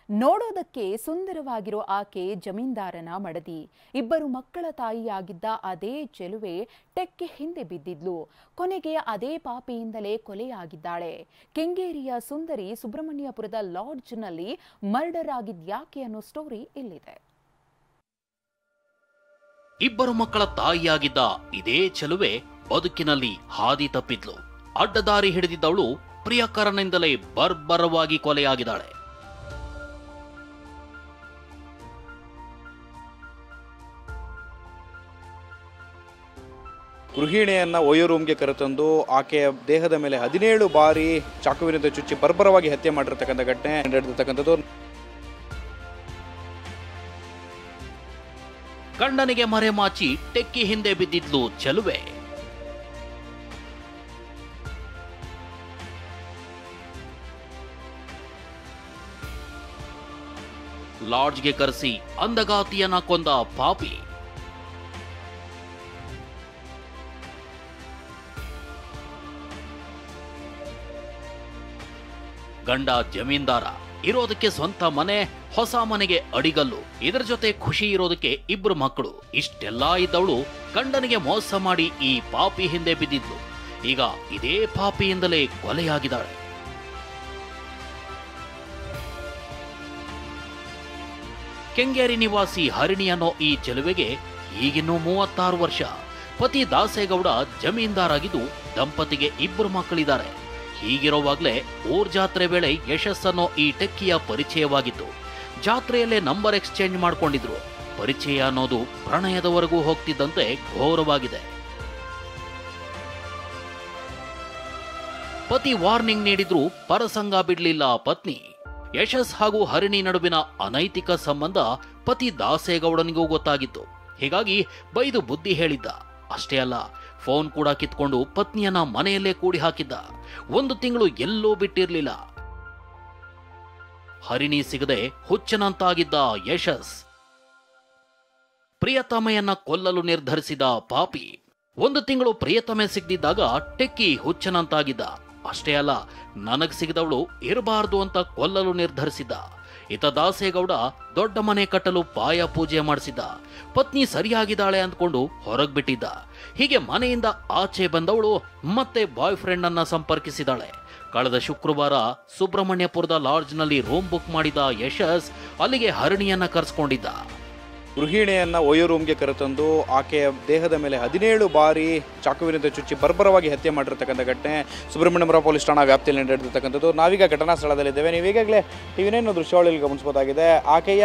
ನೋಡೋದಕ್ಕೆ ಸುಂದರವಾಗಿರೋ ಆಕೆ ಜಮೀನ್ದಾರನ ಮಡದಿ. ಇಬ್ಬರು ಮಕ್ಕಳ ತಾಯಿಯಾಗಿದ್ದ ಅದೇ ಚೆಲುವೆ ಟೆಕ್ಕೆ ಹಿಂದೆ ಬಿದ್ದಿದ್ಲು. ಕೊನೆಗೆ ಅದೇ ಪಾಪಿಯಿಂದಲೇ ಕೊಲೆಯಾಗಿದ್ದಾಳೆ. ಕೆಂಗೇರಿಯ ಸುಂದರಿ ಸುಬ್ರಹ್ಮಣ್ಯಪುರದ ಲಾಡ್ಜ್ನಲ್ಲಿ ಮರ್ಡರ್ ಆಗಿದ್ಯಾಕೆ ಅನ್ನೋ ಸ್ಟೋರಿ ಇಲ್ಲಿದೆ. ಇಬ್ಬರು ಮಕ್ಕಳ ತಾಯಿಯಾಗಿದ್ದ ಇದೇ ಚೆಲುವೆ ಬದುಕಿನಲ್ಲಿ ಹಾದಿ ತಪ್ಪಿದ್ಲು. ಅಡ್ಡದಾರಿ ಹಿಡಿದಿದ್ದವಳು ಪ್ರಿಯಕರನಿಂದಲೇ ಬರ್ಬರವಾಗಿ ಕೊಲೆಯಾಗಿದ್ದಾಳೆ. ಗೃಹಿಣಿಯನ್ನ ಒಯ್ಯೋ ರೂಮ್ಗೆ ಕರೆತಂದು ಆಕೆಯ ದೇಹದ ಮೇಲೆ 17 ಬಾರಿ ಚಾಕುವಿನಿಂದ ಚುಚ್ಚಿ ಬರ್ಬರವಾಗಿ ಹತ್ಯೆ ಮಾಡಿರ್ತಕ್ಕಂಥ ಘಟನೆ ನಡೆದಿರ್ತಕ್ಕಂಥದ್ದು. ಗಂಡನಿಗೆ ಮರೆಮಾಚಿ ಟೆಕ್ಕಿ ಹಿಂದೆ ಬಿದ್ದಿದ್ಲು ಚೆಲುವೆ. ಲಾಡ್ಜ್ಗೆ ಕರೆಸಿ ಅಂದಗಾತಿಯನ್ನ ಕೊಂದ ಪಾಪಿ. ಗಂಡ ಜಮೀನ್ದಾರ, ಇರೋದಕ್ಕೆ ಸ್ವಂತ ಮನೆ, ಹೊಸ ಮನೆಗೆ ಅಡಿಗಲ್ಲು, ಇದರ ಜೊತೆ ಖುಷಿ ಇರೋದಕ್ಕೆ ಇಬ್ರು ಮಕ್ಕಳು. ಇಷ್ಟೆಲ್ಲಾ ಇದ್ದವಳು ಗಂಡನಿಗೆ ಮೋಸ ಮಾಡಿ ಈ ಪಾಪಿ ಹಿಂದೆ ಬಿದ್ದಿದ್ಲು. ಈಗ ಇದೇ ಪಾಪಿಯಿಂದಲೇ ಕೊಲೆಯಾಗಿದ್ದಾಳೆ. ಕೆಂಗೇರಿ ನಿವಾಸಿ ಹರಿಣಿ ಅನ್ನೋ ಈ ಚೆಲುವೆಗೆ ಈಗಿನ್ನೂ 36 ವರ್ಷ. ಪತಿ ದಾಸೇಗೌಡ ಜಮೀನ್ದಾರಾಗಿದ್ದು ದಂಪತಿಗೆ ಇಬ್ಬರು ಮಕ್ಕಳಿದ್ದಾರೆ. ಹೀಗಿರೋವಾಗ್ಲೇ ಊರ್ ಜಾತ್ರೆ ವೇಳೆ ಯಶಸ್ಸನ್ನೋ ಈ ಟೆಕ್ಕಿಯ ಪರಿಚಯವಾಗಿತ್ತು. ಜಾತ್ರೆಯಲ್ಲೇ ನಂಬರ್ ಎಕ್ಸ್ಚೇಂಜ್ ಮಾಡ್ಕೊಂಡಿದ್ರು. ಪರಿಚಯ ಅನ್ನೋದು ಪ್ರಣಯದವರೆಗೂ ಹೋಗ್ತಿದ್ದಂತೆ ಘೋರವಾಗಿದೆ. ಪತಿ ವಾರ್ನಿಂಗ್ ನೀಡಿದ್ರು ಪರಸಂಗ ಬಿಡ್ಲಿಲ್ಲ ಪತ್ನಿ. ಯಶಸ್ ಹಾಗೂ ಹರಿಣಿ ನಡುವಿನ ಅನೈತಿಕ ಸಂಬಂಧ ಪತಿ ದಾಸೇಗೌಡನಿಗೂ ಗೊತ್ತಾಗಿತ್ತು. ಹೀಗಾಗಿ ಬೈದು ಬುದ್ಧಿ ಹೇಳಿದ್ದ. ಅಷ್ಟೇ ಅಲ್ಲ, ಫೋನ್ ಕೂಡ ಕಿತ್ಕೊಂಡು ಪತ್ನಿಯನ್ನ ಮನೆಯಲ್ಲೇ ಕೂಡಿ ಹಾಕಿದ್ದ. 1 ತಿಂಗಳು ಎಲ್ಲೋ ಬಿಟ್ಟಿರ್ಲಿಲ್ಲ. ಹರಿಣಿ ಸಿಗದೆ ಹುಚ್ಚನಂತಾಗಿದ್ದ ಯಶಸ್ ಪ್ರಿಯತಮೆಯನ್ನ ಕೊಲ್ಲಲು ನಿರ್ಧರಿಸಿದ ಪಾಪಿ. 1 ತಿಂಗಳು ಪ್ರಿಯತಮೆ ಸಿಗದಿದ್ದಾಗ ಟೆಕ್ಕಿ ಹುಚ್ಚನಂತಾಗಿದ್ದ. ಅಷ್ಟೇ ಅಲ್ಲ, ನನಗ್ ಸಿಗದವಳು ಇರಬಾರ್ದು ಅಂತ ಕೊಲ್ಲಲು ನಿರ್ಧರಿಸಿದ್ದ. ಇತ ದಾಸೇಗೌಡ ದೊಡ್ಡ ಮನೆ ಕಟ್ಟಲು ಪಾಯ ಪೂಜೆ ಮಾಡಿಸಿದ್ದ. ಪತ್ನಿ ಸರಿಯಾಗಿದ್ದಾಳೆ ಅಂದ್ಕೊಂಡು ಹೊರಗ್ ಬಿಟ್ಟಿದ್ದ. ಹೀಗೆ ಮನೆಯಿಂದ ಆಚೆ ಬಂದವಳು ಮತ್ತೆ ಬಾಯ್ ಫ್ರೆಂಡ್ ಅನ್ನ ಸಂಪರ್ಕಿಸಿದಾಳೆ. ಕಳೆದ ಶುಕ್ರವಾರ ಸುಬ್ರಹ್ಮಣ್ಯಪುರದ ಲಾಡ್ಜ್ನಲ್ಲಿ ರೂಮ್ ಬುಕ್ ಮಾಡಿದ ಯಶಸ್ ಅಲ್ಲಿಗೆ ಹರಿಣಿಯನ್ನ ಕರೆಸ್ಕೊಂಡಿದ್ದ. ಗೃಹಿಣಿಯನ್ನ ಒಯ್ಯೋ ರೂಮ್ಗೆ ಕರೆತಂದು ಆಕೆಯ ದೇಹದ ಮೇಲೆ 17 ಬಾರಿ ಚಾಕುವಿನಿಂದ ಚುಚ್ಚಿ ಬರ್ಬರವಾಗಿ ಹತ್ಯೆ ಮಾಡಿರ್ತಕ್ಕಂಥ ಘಟನೆ ಸುಬ್ರಹ್ಮಣ್ಯಪುರ ಪೊಲೀಸ್ ಠಾಣಾ ವ್ಯಾಪ್ತಿಯಲ್ಲಿ ನಡೆದಿರ್ತಕ್ಕಂಥದ್ದು. ನಾವೀಗ ಘಟನಾ ಸ್ಥಳದಲ್ಲಿದ್ದೇವೆ. ನೀವು ಈಗಾಗಲೇ ಟಿವಿ9 ದೃಶ್ಯಾವಳಿಯಲ್ಲಿ ಗಮನಿಸಬಹುದಾಗಿದೆ. ಆಕೆಯ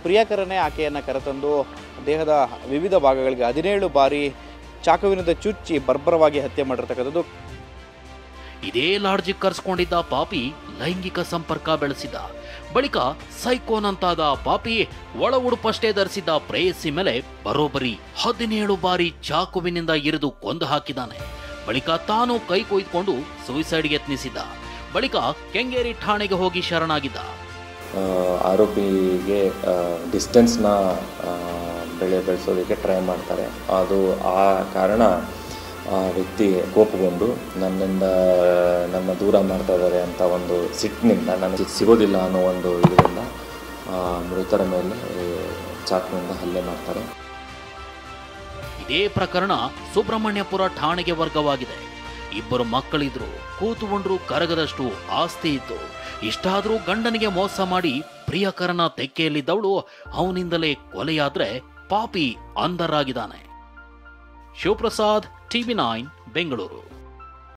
ಪ್ರಿಯಕರನೇ ಆಕೆಯನ್ನು ಕರೆತಂದು ದೇಹದ ವಿವಿಧ ಭಾಗಗಳಿಗೆ 17 ಬಾರಿ ಚಾಕುವಿನಿಂದ ಚುಚ್ಚಿ ಬರ್ಬರವಾಗಿ ಹತ್ಯೆ ಮಾಡಿರ್ತಕ್ಕಂಥದ್ದು. ಇದೇ ಲಾಡ್ಜಿಗೆ ಕರೆಸ್ಕೊಂಡಿದ್ದ ಪಾಪಿ ಲೈಂಗಿಕ ಸಂಪರ್ಕ ಬೆಳೆಸಿದ. ಬಳಿಕ ಸೈಕೋನಂತಾದ ಪಾಪಿ ಒಳ ಉಡುಪಷ್ಟೇ ಧರಿಸಿದ್ದ ಪ್ರೇಯಸಿ ಮೇಲೆ ಬರೋಬ್ಬರಿ 17 ಬಾರಿ ಚಾಕುವಿನಿಂದ ಇರಿದು ಕೊಂದು ಹಾಕಿದ್ದಾನೆ. ಬಳಿಕ ತಾನು ಕೈ ಕೊಯ್ದುಕೊಂಡು ಸುಯಿಸೈಡ್ಗೆ ಯತ್ನಿಸಿದ್ದ. ಬಳಿಕ ಕೆಂಗೇರಿ ಠಾಣೆಗೆ ಹೋಗಿ ಶರಣಾಗಿದ್ದ. ಆರೋಪಿಗೆ ಡಿಸ್ಟೆನ್ಸ್ನ ಬೆಳೆಸೋದಕ್ಕೆ ಟ್ರೈ ಮಾಡ್ತಾರೆ. ಅದು ಆ ಕಾರಣ ಆ ವ್ಯಕ್ತಿ ಕೋಪಗೊಂಡು ನನ್ನ ದೂರ ಮಾಡ್ತಾ ಇದ್ದಾರೆ ಅಂತ ಒಂದು ಸಿಟ್ಟಿನಿಂದ ನನಗೆ ಸಿಗೋದಿಲ್ಲ ಅನ್ನೋ ಒಂದು ಇದರಿಂದ ಮೃತರ ಮೇಲೆ ಚಾಕುವಿನಿಂದ ಹಲ್ಲೆ ಮಾಡ್ತಾರೆ. ಇದೇ ಪ್ರಕರಣ ಸುಬ್ರಹ್ಮಣ್ಯಪುರ ಠಾಣೆಗೆ ವರ್ಗವಾಗಿದೆ. ಇಬ್ಬರು ಮಕ್ಕಳಿದ್ರು, ಕೂತುಕೊಂಡ್ರು ಕರಗದಷ್ಟು ಆಸ್ತಿ ಇತ್ತು. ಇಷ್ಟಾದ್ರೂ ಗಂಡನಿಗೆ ಮೋಸ ಮಾಡಿ ಪ್ರಿಯಕರನ ತೆಕ್ಕೆಯಲ್ಲಿದ್ದವಳು ಅವನಿಂದಲೇ ಕೊಲೆಯಾದ್ರೆ ಪಾಪಿ ಅಂಧರಾಗಿದ್ದಾನೆ. ಶಿವಪ್ರಸಾದ್, ಟಿವಿ9 ಬೆಂಗಳೂರು.